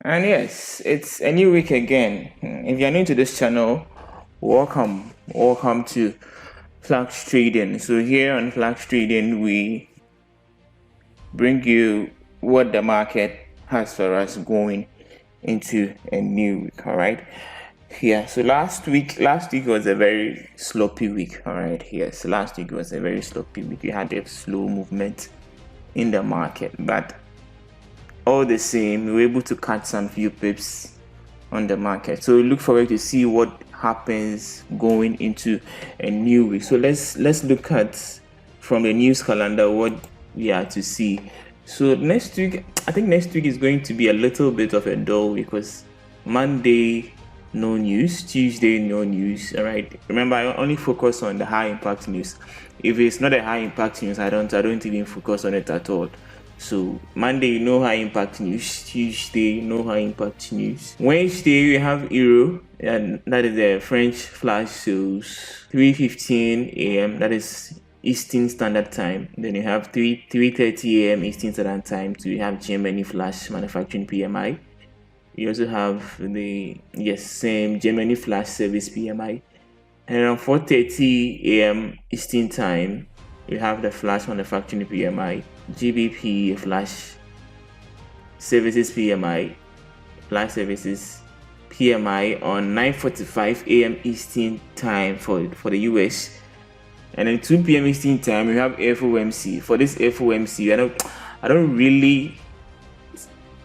And yes, it's a new week again. If you're new to this channel, welcome to Flax Trading. So here on Flax Trading, we bring you what the market has for us going into a new week. All right. Yeah, so last week was a very sloppy week. All right. Yes, last week was a very sloppy week. We had a slow movement in the market, but all the same, we were able to catch some few pips on the market. So we look forward to see what happens going into a new week. So let's look at from the news calendar what we are to see. So next week, I think next week is going to be a little bit of a dull because Monday no news, Tuesday no news. All right, remember I only focus on the high impact news. If it's not a high impact news, I don't even focus on it at all. So Monday, no high impact news. Tuesday, no high impact news. Wednesday, we have Euro, and that is the French flash sales, 3:15 a.m. That is Eastern Standard Time. Then you have 3:30 a.m. Eastern Standard Time. So you have Germany flash manufacturing PMI. You also have the same Germany flash service PMI. And around 4:30 a.m. Eastern Time, we have the flash manufacturing PMI, GBP flash services PMI, flash services PMI on 9:45 a.m. Eastern Time for the US. And then 2 p.m. Eastern Time, we have FOMC. For this FOMC, I don't really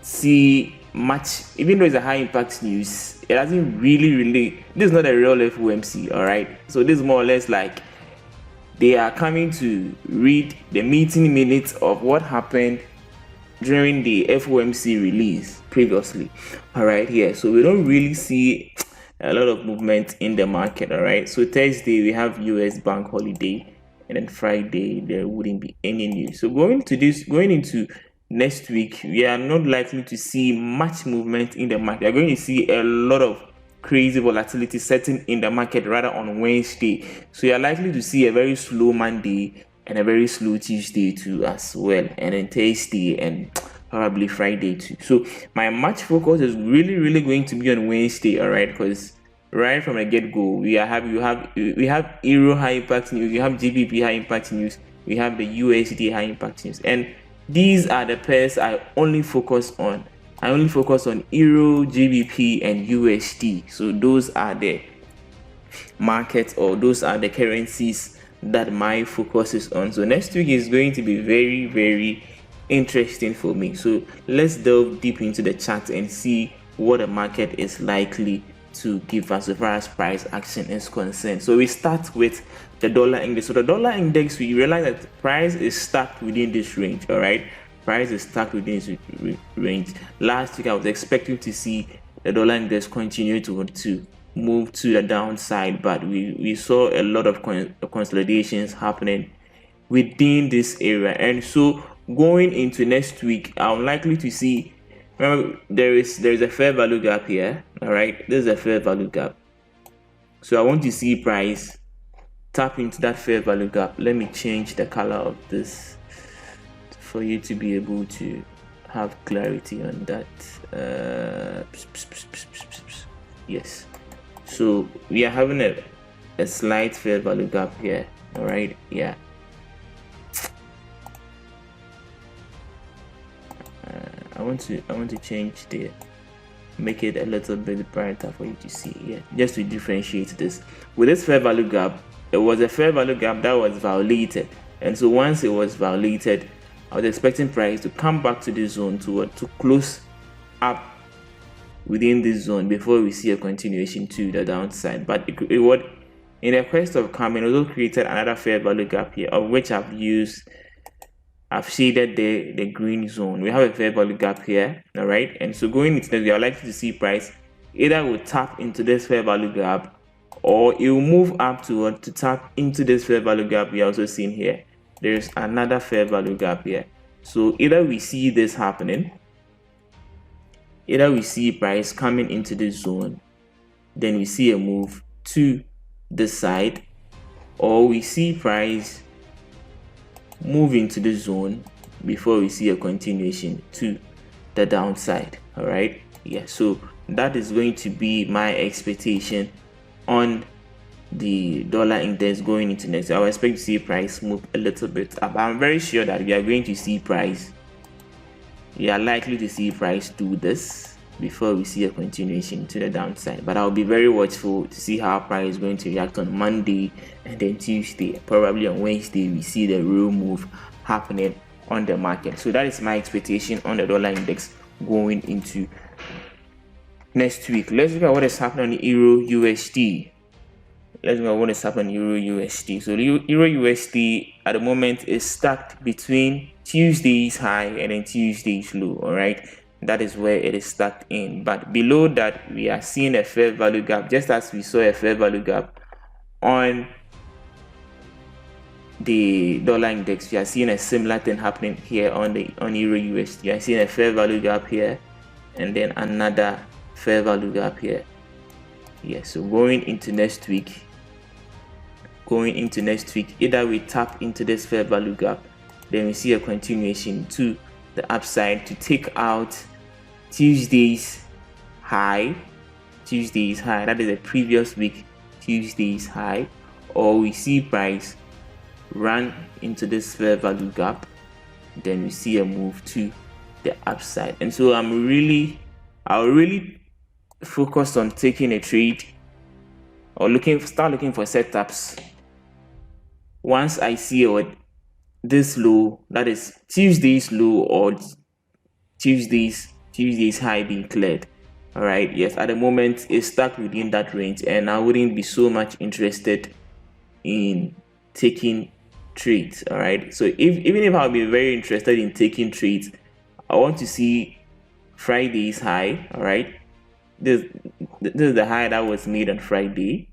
see much, even though it's a high impact news. It doesn't really, this is not a real FOMC. All right, so this is more or less like they are coming to read the meeting minutes of what happened during the FOMC release previously. All right, yeah, so we don't really see a lot of movement in the market. All right, so Thursday we have US bank holiday, and then Friday there wouldn't be any news. So going into next week, we are not likely to see much movement in the market. We are going to see a lot of crazy volatility setting in the market rather on Wednesday. So you are likely to see a very slow Monday and a very slow Tuesday too as well, and then Thursday and probably Friday too. So my match focus is really going to be on Wednesday. All right, because right from the get-go we have Euro high impact news, we have GBP high impact news, we have the USD high impact news, and these are the pairs I only focus on. I only focus on Euro, GBP, and USD. So those are the markets, or those are the currencies that my focus is on. So next week is going to be very interesting for me. So let's delve deep into the chart and see what the market is likely to give us as far as price action is concerned. So we start with the dollar index. So the dollar index, we realize that price is stuck within this range. All right, price is stuck within this range. Last week I was expecting to see the dollar index continue to move to the downside, but we saw a lot of consolidations happening within this area. And so going into next week, I'm likely to see, remember, there is a fair value gap here. All right, there's a fair value gap. So I want to see price tap into that fair value gap. Let me change the color of this for you to be able to have clarity on that. Yes, so we are having a slight fair value gap here. All right, yeah. I want to change make it a little bit brighter for you to see. Yeah, just to differentiate this. With this fair value gap, it was a fair value gap that was violated, and so once it was violated, I was expecting price to come back to this zone to close up within this zone before we see a continuation to the downside. But it would, in the quest of coming, also created another fair value gap here, of which I've shaded the green zone. We have a fair value gap here. All right, and so going into this, we are likely to see price either will tap into this fair value gap, or it will move up to tap into this fair value gap. We are also seeing here there's another fair value gap here. So either we see this happening, either we see price coming into this zone, then we see a move to this side, or we see price move into the zone before we see a continuation to the downside. All right, Yeah, so that is going to be my expectation on the dollar index going into next. I will expect to see price move a little bit up. I'm very sure that we are going to see price. We are likely to see price do this before we see a continuation to the downside. But I'll be very watchful to see how price is going to react on Monday and then Tuesday. Probably on Wednesday we see the real move happening on the market. So that is my expectation on the dollar index going into next week. Let's look at what is happening on Euro USD. Let's look at what is happening Euro USD. So Euro USD at the moment is stuck between Tuesday's high and then Tuesday's low. All right, that is where it is stuck in. But below that, we are seeing a fair value gap, just as we saw a fair value gap on the dollar index. We are seeing a similar thing happening here on Euro USD. We are seeing a fair value gap here, and then another fair value gap here. Yeah, so going into next week, either we tap into this fair value gap, then we see a continuation to the upside to take out Tuesday's high. That is the previous week Tuesday's high, or we see price run into this fair value gap, then we see a move to the upside. And so I'll really focus on taking a trade or start looking for setups once I see this low, that is Tuesday's low or Tuesday's high being cleared. All right, yes, at the moment it's stuck within that range, and I wouldn't be so much interested in taking trades. All right, so even if I'll be very interested in taking trades, I want to see Friday's high. All right, this is the high that was made on Friday.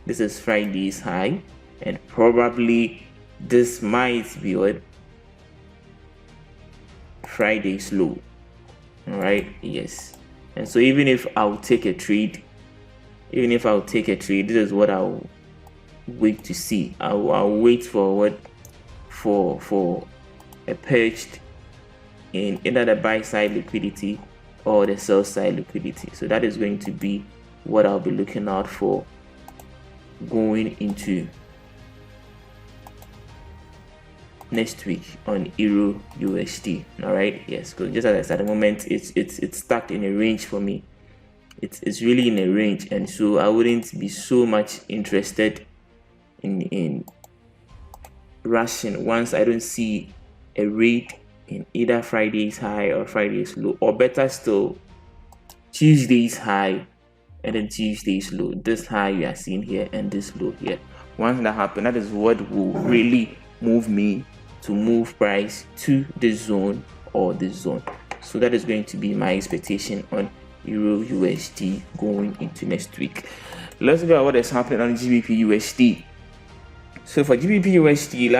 This is Friday's high, and probably this might be what Friday's low. All right, yes. And so even if I'll take a trade, this is what I'll wait to see. I'll wait for a purged in either the buy side liquidity or the sell side liquidity. So that is going to be what I'll be looking out for going into next week on Euro USD. All right, yes, because just as I said, at the moment it's stuck in a range for me. It's really in a range, and so I wouldn't be so much interested in rushing once I don't see a rate in either Friday's high or Friday's low, or better still Tuesday's high and then Tuesday's low. This high you are seeing here and this low here. Once that happens, that is what will really move me to move price to this zone or this zone. So that is going to be my expectation on Euro USD going into next week. Let's look at what is happening on GBPUSD. So for GBPUSD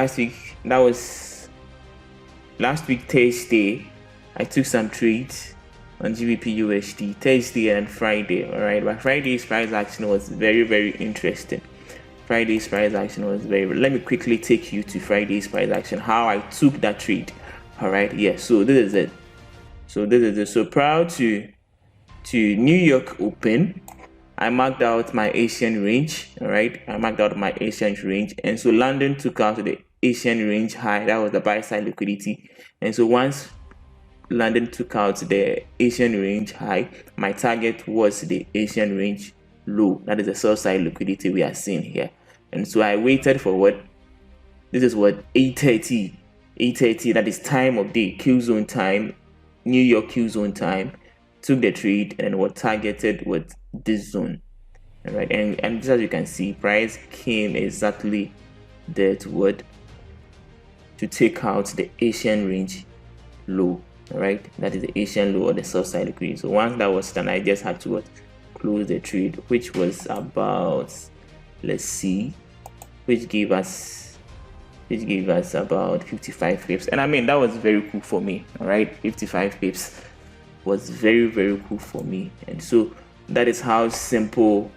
last week Thursday, I took some trades on GBPUSD Thursday and Friday. All right, but Friday's price action was very interesting. Let me quickly take you to Friday's price action, how I took that trade. All right, yeah, so this is it. So prior to New York open, I marked out my Asian range. All right, and so London took out the Asian range high. That was the buy side liquidity. And so once London took out the Asian range high, my target was the Asian range low. That is the sell side liquidity we are seeing here. And so I waited for 8:30, that is time of day, Q zone time, New York Q zone time, took the trade and was targeted with this zone. All right, and just as you can see, price came exactly there to take out the Asian range low. All right, that is the Asian low or the sell side liquidity. So once that was done, I just had to close the trade, which was about, let's see, which gave us about 55 pips. And I mean, that was very cool for me. All right, 55 pips was very cool for me. And so that is how simple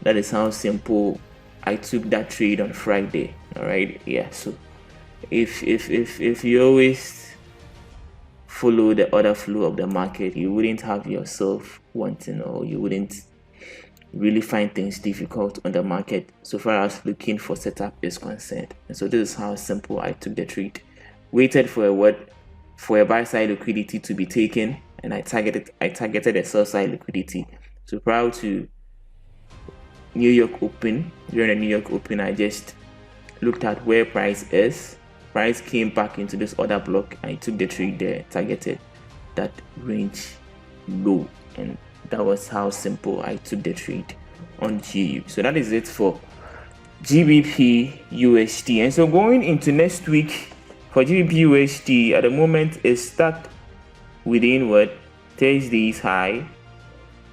I took that trade on Friday. All right, yeah. So if you always follow the other flow of the market, you wouldn't have yourself wanting, or you wouldn't really find things difficult on the market so far as looking for setup is concerned. And so this is how simple I took the trade. Waited for a buy side liquidity to be taken, and I targeted a sell side liquidity. So prior to New York Open, during the New York Open, I just looked at where price is. Price came back into this order block. I took the trade there, targeted that range low, and that was how simple I took the trade on GU. So that is it for GBPUSD. And so going into next week for GBPUSD, at the moment is stuck within what Thursday's high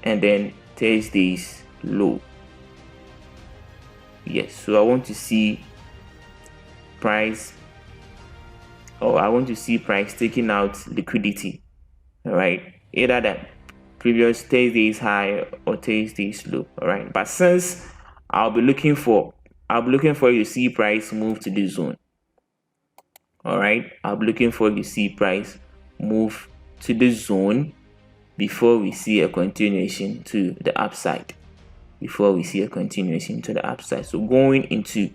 and then Thursday's low. Yes, so I want to see price, or I want to see price taking out liquidity. All right, either that previous Thursday's high or Thursday's low. All right, but since I'll be looking for you to see price move to this zone. All right, I'll be looking for you to see price move to this zone before we see a continuation to the upside. So going into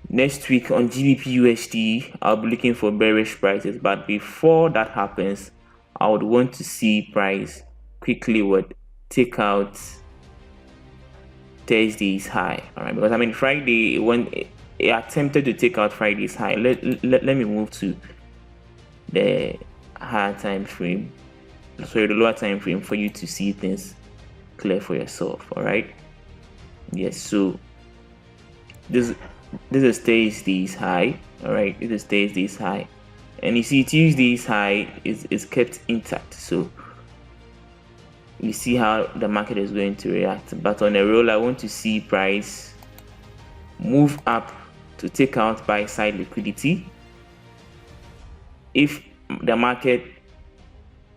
next week on GBPUSD, I'll be looking for bearish prices, but before that happens, I would want to see price quickly take out Thursday's high. All right, because I mean Friday, when it attempted to take out Friday's high, let me move to the higher time frame, sorry, the lower time frame, for you to see things clear for yourself. All right, yes, so this is Thursday's high. All right, this is Thursday's high, and you see Tuesday's high is kept intact. So you see how the market is going to react. But on a roll, I want to see price move up to take out buy side liquidity. If the market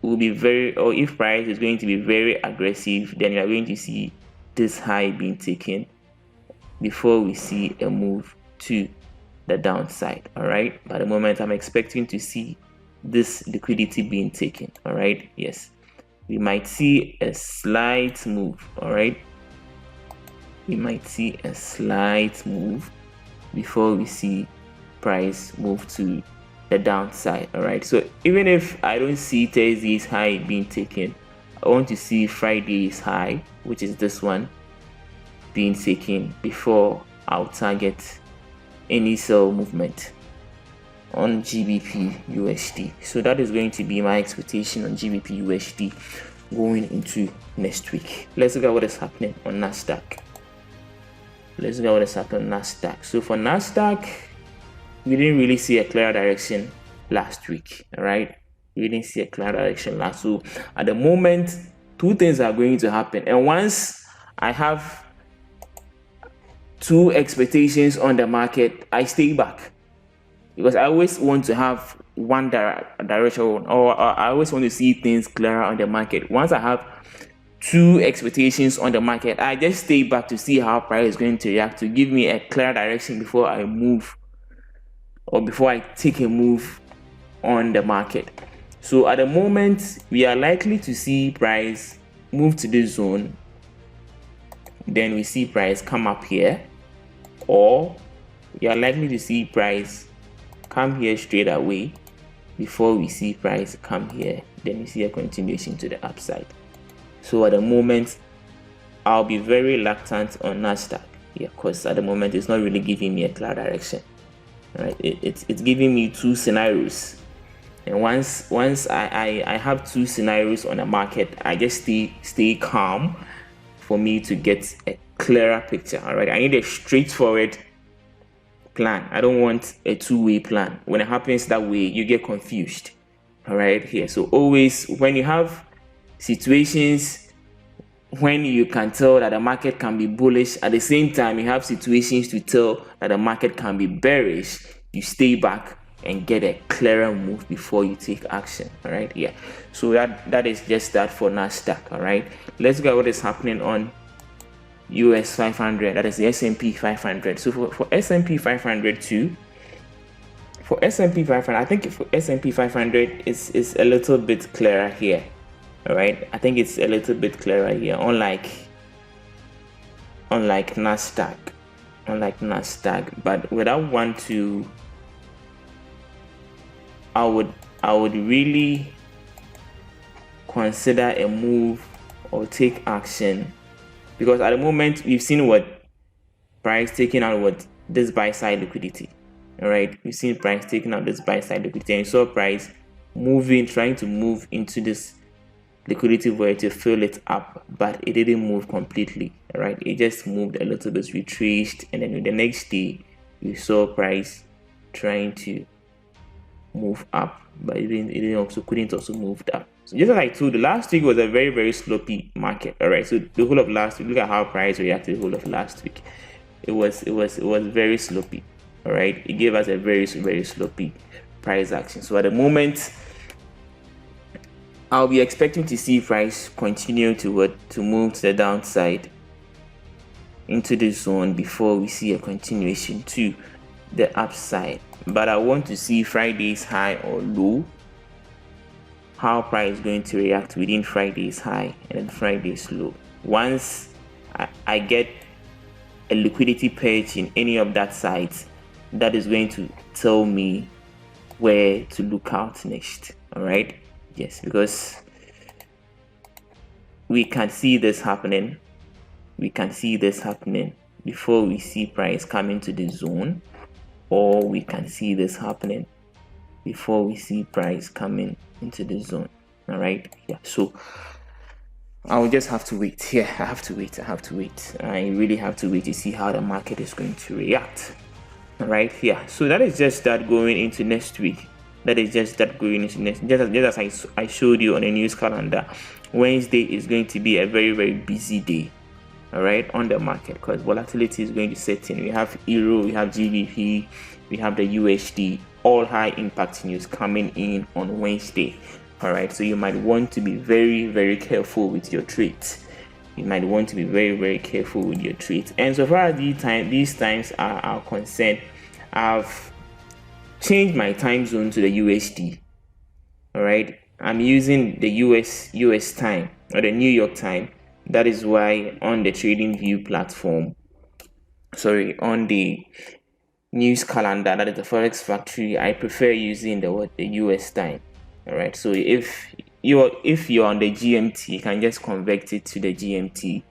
will be if price is going to be very aggressive, then you are going to see this high being taken before we see a move to the downside. All right, by the moment I'm expecting to see this liquidity being taken. All right, yes, we might see a slight move. All right, we might see a slight move before we see price move to the downside. All right, so even if I don't see Thursday's high being taken, I want to see Friday's high, which is this one, being taken before I'll target any sell movement on GBPUSD. So that is going to be my expectation on GBPUSD going into next week. Let's look at what is happening on Nasdaq. So for Nasdaq, we didn't really see a clear direction last week. All right, we didn't see a clear direction last. So at the moment, two things are going to happen, and once I have two expectations on the market, I stay back, because I always want to have one direction, or I always want to see things clearer on the market. Once I have two expectations on the market, I just stay back to see how price is going to react, to give me a clear direction before I move, or before I take a move on the market. So at the moment, we are likely to see price move to this zone, then we see price come up here, or we are likely to see price come here straight away before we see price come here, then we see a continuation to the upside. So at the moment, I'll be very reluctant on Nasdaq, because at the moment it's not really giving me a clear direction. All right, it's giving me two scenarios, and once I have two scenarios on the market, I just stay calm for me to get a clearer picture. All right, I need a straightforward plan. I don't want a two-way plan. When it happens that way, you get confused. All right, here. So always, when you have situations when you can tell that the market can be bullish, at the same time you have situations to tell that the market can be bearish, you stay back and get a clearer move before you take action. All right, yeah. So that is just that for Nasdaq. All right, let's look at what is happening on US 500, that is the S&P 500. So for S&P 500 too, For S&P 500, I think for S&P 500 is a little bit clearer here. All right, I think it's a little bit clearer here, unlike Nasdaq, but without want to, I would really consider a move or take action, because at the moment we've seen what price taking out what this buy side liquidity. All right, we've seen price taking out this buy side liquidity, and you saw price trying to move into this liquidity void to fill it up, but it didn't move completely. All right, it just moved a little bit, retraced, and then the next day we saw price trying to move up, but it couldn't also move up. So just as I told you, last week was a very, very sloppy market. All right, so the whole of last week, look at how price reacted the whole of last week. It was very sloppy. All right, it gave us a very, very sloppy price action. So at the moment, I'll be expecting to see price continue to move to the downside into the zone before we see a continuation to the upside. But I want to see Friday's high or low, how price is going to react within Friday's high and then Friday's low. Once I get a liquidity purge in any of that sides, that is going to tell me where to look out next. All right, yes, because we can see this happening before we see price come into the zone, or we can see this happening before we see price coming into the zone. All right, yeah, so I'll just have to wait here. I have to wait. I really have to wait to see how the market is going to react. All right, yeah, so that is just that going into next week. Just as I showed you on the news calendar, Wednesday is going to be a very, very busy day, all right, on the market, because volatility is going to set in. We have Euro, we have GBP, we have the USD, all high impact news coming in on Wednesday. All right, so you might want to be very, very careful with your trades. And so far as these times are concerned, I've changed my time zone to the USD. All right, I'm using the US time, or the New York time. That is why on the TradingView platform, on the news calendar, that is the Forex Factory, I prefer using the US time. All right, so if you're on the GMT, you can just convert it to the GMT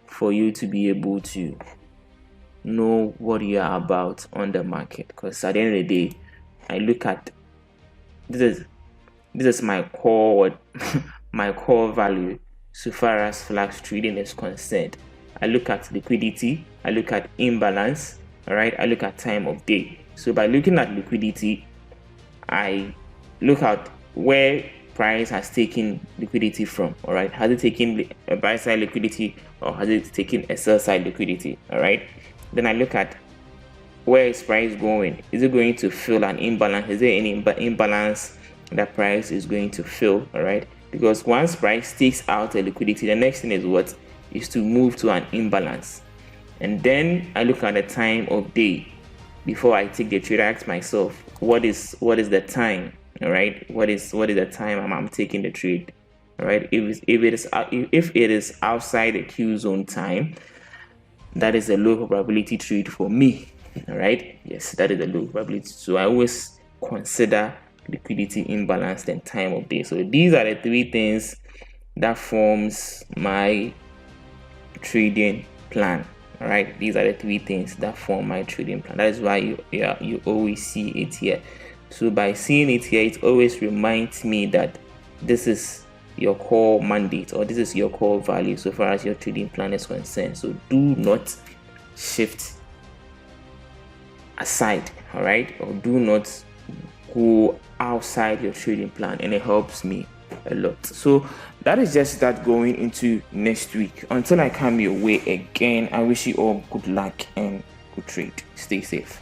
for you to be able to know what you are about on the market. Because at the end of the day, I look at this is my core my core value so far as flash trading is concerned. I look at liquidity, I look at imbalance, all right, I look at time of day. So by looking at liquidity, I look at where price has taken liquidity from. All right, has it taken a buy side liquidity, or has it taken a sell side liquidity? All right, then I look at where is price going. Is it going to fill an imbalance? Is there any imbalance that price is going to fill? All right, because once price takes out a liquidity, the next thing is to move to an imbalance. And then I look at the time of day before I take the trade. I ask myself, what is the time? All right, what is the time I'm taking the trade? All right, if it is outside the Q zone time, that is a low probability trade for me. All right, yes, that is a low probability. So I always consider liquidity, imbalance, and time of day. So these are the three things that forms my trading plan. All right, these are the three things that form my trading plan. That is why you always see it here. So by seeing it here, it always reminds me that this is your core mandate, or this is your core value so far as your trading plan is concerned. So do not shift aside, all right, or do not go outside your trading plan, and it helps me a lot. So that is just that going into next week. Until I come your way again, I wish you all good luck and good trade. Stay safe.